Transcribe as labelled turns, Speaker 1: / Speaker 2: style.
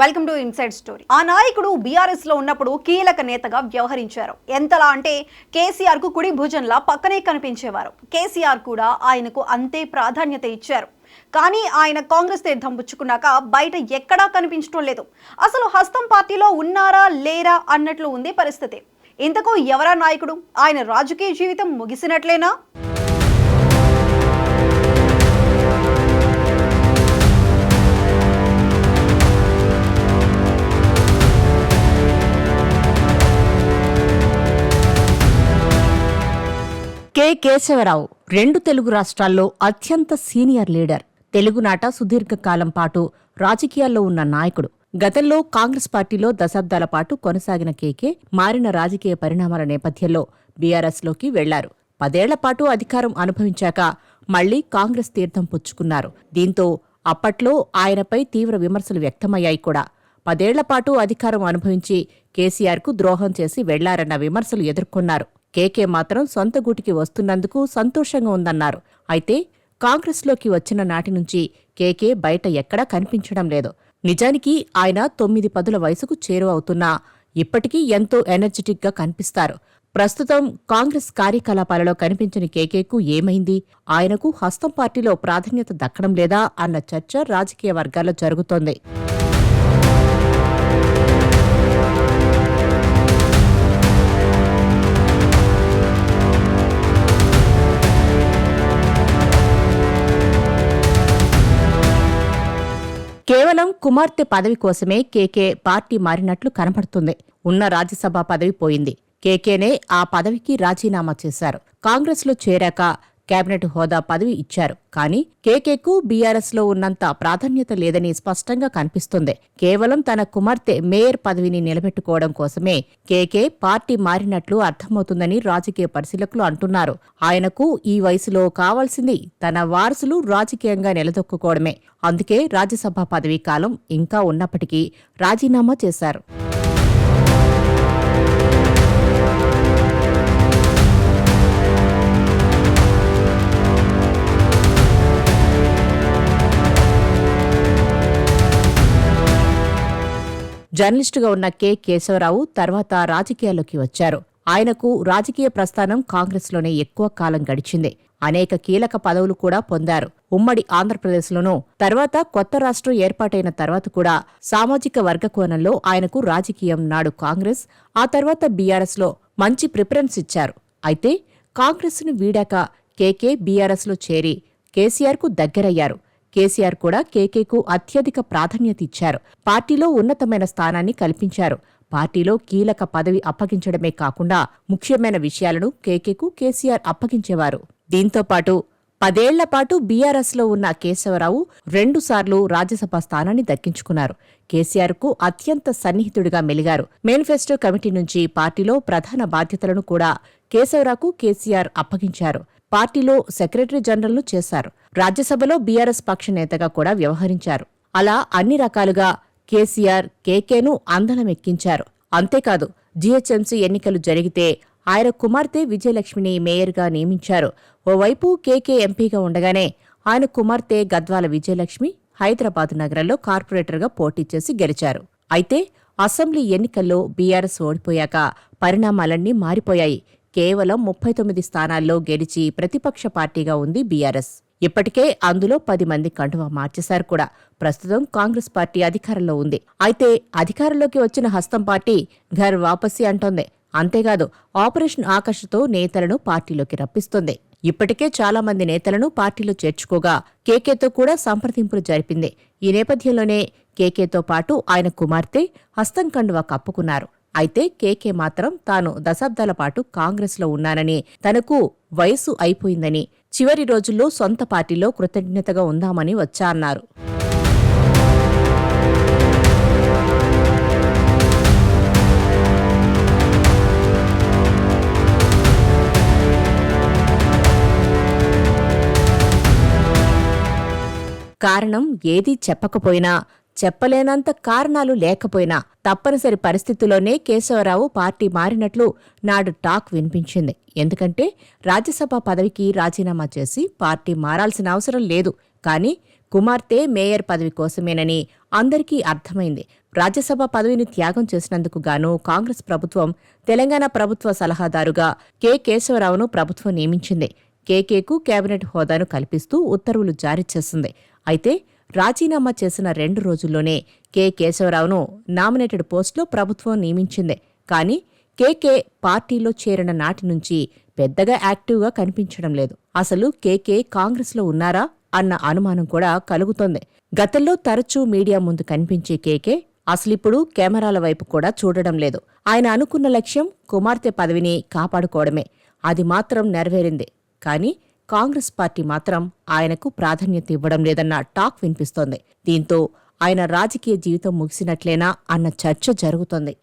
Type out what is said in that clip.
Speaker 1: Welcome to inside story. ఆ నాయకుడు BRS లో ఉన్నప్పుడు కీలక నేతగా వ్యవహరించారు. ఎంతలా అంటే కేసీఆర్ కు కుడి భుజంలా పక్కనే కనిపించేవారు. కేసీఆర్ కూడా ఆయనకు అంతే ప్రాధాన్యత ఇచ్చారు. కానీ ఆయన కాంగ్రెస్ తీర్థం పుచ్చుకున్నాక బయట ఎక్కడా కనిపించడం లేదు. అసలు హస్తం పార్టీలో ఉన్నారా లేరా అన్నట్లు ఉంది పరిస్థితి. ఇంతకు ఎవరా నాయకుడు? ఆయన రాజకీయ జీవితం ముగిసినట్లేనా?
Speaker 2: కె కేశవరావు రెండు తెలుగు రాష్ట్రాల్లో అత్యంత సీనియర్ లీడర్. తెలుగునాట సుదీర్ఘకాలం పాటు రాజకీయాల్లో ఉన్న నాయకుడు. గతంలో కాంగ్రెస్ పార్టీలో దశాబ్దాల పాటు కొనసాగిన కేకే మారిన రాజకీయ పరిణామాల నేపథ్యంలో బీఆర్ఎస్లోకి వెళ్లారు. 10 ఏళ్ల పాటు అధికారం అనుభవించాక మళ్లీ కాంగ్రెస్ తీర్థం పుచ్చుకున్నారు. దీంతో అప్పట్లో ఆయనపై తీవ్ర విమర్శలు వ్యక్తమయ్యాయి కూడా. 10 ఏళ్ల పాటు అధికారం అనుభవించి కేసీఆర్కు ద్రోహం చేసి వెళ్లారన్న విమర్శలు ఎదుర్కొన్నారు. కేకే మాత్రం సొంత గూటికి వస్తున్నందుకు సంతోషంగా ఉందన్నారు. అయితే కాంగ్రెస్లోకి వచ్చిన నాటి నుంచి కేకే బయట ఎక్కడా కనిపించడం లేదు. నిజానికి ఆయన 9 పదుల వయసుకు చేరువవుతున్నా ఇప్పటికీ ఎంతో ఎనర్జెటిక్గా కనిపిస్తారు. ప్రస్తుతం కాంగ్రెస్ కార్యకలాపాలలో కనిపించని కేకేకు ఏమైంది? ఆయనకు హస్తం పార్టీలో ప్రాధాన్యత దక్కడం లేదా అన్న చర్చ రాజకీయ వర్గాల్లో జరుగుతోంది. కేవలం కుమార్తె పదవి కోసమే కేకే పార్టీ మారినట్లు కనపడుతుంది. ఉన్న రాజ్యసభ పదవి పోయింది. కేకేనే ఆ పదవికి రాజీనామా చేశారు. కాంగ్రెస్లో చేరాక కేబినెట్ హోదా పదవి ఇచ్చారు. కానీ కేకేకు బీఆర్ఎస్లో ఉన్నంత ప్రాధాన్యత లేదని స్పష్టంగా కనిపిస్తుంది. కేవలం తన కుమార్తె మేయర్ పదవిని నిలబెట్టుకోవడం కోసమే కేకే పార్టీ మారినట్లు అర్థమవుతుందని రాజకీయ పరిశీలకులు అంటున్నారు. ఆయనకు ఈ వయసులో కావాల్సింది తన వారసులు రాజకీయంగా నిలదొక్కుకోవడమే. అందుకే రాజ్యసభ పదవీ కాలం ఇంకా ఉన్నప్పటికీ రాజీనామా చేశారు. జర్నలిస్టుగా ఉన్న కె కేశవరావు తర్వాత రాజకీయాల్లోకి వచ్చారు. ఆయనకు రాజకీయ ప్రస్థానం కాంగ్రెస్లోనే ఎక్కువ కాలం గడిచింది. అనేక కీలక పదవులు కూడా పొందారు. ఉమ్మడి ఆంధ్రప్రదేశ్లోనూ, తర్వాత కొత్త రాష్ట్రం ఏర్పాటైన తర్వాత కూడా సామాజిక వర్గ కోణంలో ఆయనకు రాజకీయం నాడు కాంగ్రెస్, ఆ తర్వాత బీఆర్ఎస్లో మంచి ప్రిఫరెన్స్ ఇచ్చారు. అయితే కాంగ్రెస్ను వీడాక కేకే బీఆర్ఎస్లో చేరి కేసీఆర్కు దగ్గరయ్యారు. కేసీఆర్ కూడా కేకేకు అత్యధిక ప్రాధాన్యత ఇచ్చారు. పార్టీలో ఉన్నతమైన స్థానాన్ని కల్పించారు. పార్టీలో కీలక పదవి అప్పగించడమే కాకుండా ముఖ్యమైన విషయాలను కేకేకు కేసీఆర్ అప్పగించేవారు. దీంతోపాటు 10 ఏళ్ల పాటు బీఆర్ఎస్లో ఉన్న కేశవరావు 2 సార్లు రాజ్యసభ స్థానాన్ని దక్కించుకున్నారు. కేసీఆర్కు అత్యంత సన్నిహితుడిగా మెలిగారు. మేనిఫెస్టో కమిటీ నుంచి పార్టీలో ప్రధాన బాధ్యతలను కూడా కేశవరావుకు కేసీఆర్ అప్పగించారు. పార్టీలో సెక్రటరీ జనరల్ను చేశారు. రాజ్యసభలో బీఆర్ఎస్ పక్ష నేతగా కూడా వ్యవహరించారు. అలా అన్ని రకాలుగా కేసీఆర్ కేకేను అందలమెక్కించారు. అంతేకాదు, జీహెచ్ఎంసీ ఎన్నికలు జరిగితే ఆయన కుమార్తె విజయలక్ష్మిని మేయర్గా నియమించారు. ఓవైపు కేకే ఎంపీగా ఉండగానే ఆయన కుమార్తె గద్వాల విజయలక్ష్మి హైదరాబాద్ నగరంలో కార్పొరేటర్గా పోటీ చేసి గెలిచారు. అయితే అసెంబ్లీ ఎన్నికల్లో బీఆర్ఎస్ ఓడిపోయాక పరిణామాలన్నీ మారిపోయాయి. కేవలం 39 స్థానాల్లో గెలిచి ప్రతిపక్ష పార్టీగా ఉంది బీఆర్ఎస్. ఇప్పటికే అందులో 10 మంది కండువా మార్చేశారు కూడా. ప్రస్తుతం కాంగ్రెస్ పార్టీ అధికారంలో ఉంది. అయితే అధికారంలోకి వచ్చిన హస్తం పార్టీ ఘర్ వాపసీ అంటోంది. అంతేకాదు, ఆపరేషన్ ఆకర్షతో నేతలను పార్టీలోకి రప్పిస్తుంది. ఇప్పటికే చాలా మంది నేతలను పార్టీలో చేర్చుకోగా కేకేతో కూడా సంప్రదింపులు జరిపింది. ఈ నేపథ్యంలోనే కేకేతో పాటు ఆయన కుమార్తె హస్తం కండువా కప్పుకున్నారు. అయితే కేకే మాత్రం తాను దశాబ్దాల పాటు కాంగ్రెస్లో ఉన్నానని, తనకు వయసు అయిపోయిందని, చివరి రోజుల్లో సొంత పార్టీలో కృతజ్ఞతగా ఉందామని వచ్చా అన్నారు. కారణం ఏదీ చెప్పకపోయినా, చెప్పలేనంత కారణాలు లేకపోయినా తప్పనిసరి పరిస్థితుల్లోనే కేశవరావు పార్టీ మారినట్లు నాడు టాక్ వినిపించింది. ఎందుకంటే రాజ్యసభ పదవికి రాజీనామా చేసి పార్టీ మారాల్సిన అవసరం లేదు. కానీ కుమార్తె మేయర్ పదవి కోసమేనని అందరికీ అర్థమైంది. రాజ్యసభ పదవిని త్యాగం చేసినందుకు గాను కాంగ్రెస్ ప్రభుత్వం తెలంగాణ ప్రభుత్వ సలహాదారుగా కె కేశవరావును ప్రభుత్వం నియమించింది. కేకేకు కేబినెట్ హోదాను కల్పిస్తూ ఉత్తర్వులు జారీ చేసింది. అయితే రాజీనామా చేసిన 2 రోజుల్లోనే కె కేశవరావును నామినేటెడ్ పోస్టులో ప్రభుత్వం నియమించింది. కానీ కేకే పార్టీలో చేరిన నాటి నుంచి పెద్దగా యాక్టివ్గా కనిపించడం లేదు. అసలు కేకే కాంగ్రెస్లో ఉన్నారా అన్న అనుమానం కూడా కలుగుతోంది. గతంలో తరచూ మీడియా ముందు కనిపించే కేకే అసలిప్పుడు కెమెరాల వైపు కూడా చూడడం లేదు. ఆయన అనుకున్న లక్ష్యం కుమార్తె పదవిని కాపాడుకోవడమే. అది మాత్రం నెరవేరింది. కానీ కాంగ్రెస్ పార్టీ మాత్రం ఆయనకు ప్రాధాన్యత ఇవ్వడం లేదన్న టాక్ వినిపిస్తోంది. దీంతో ఆయన రాజకీయ జీవితం ముగిసినట్లేనా అన్న చర్చ జరుగుతోంది.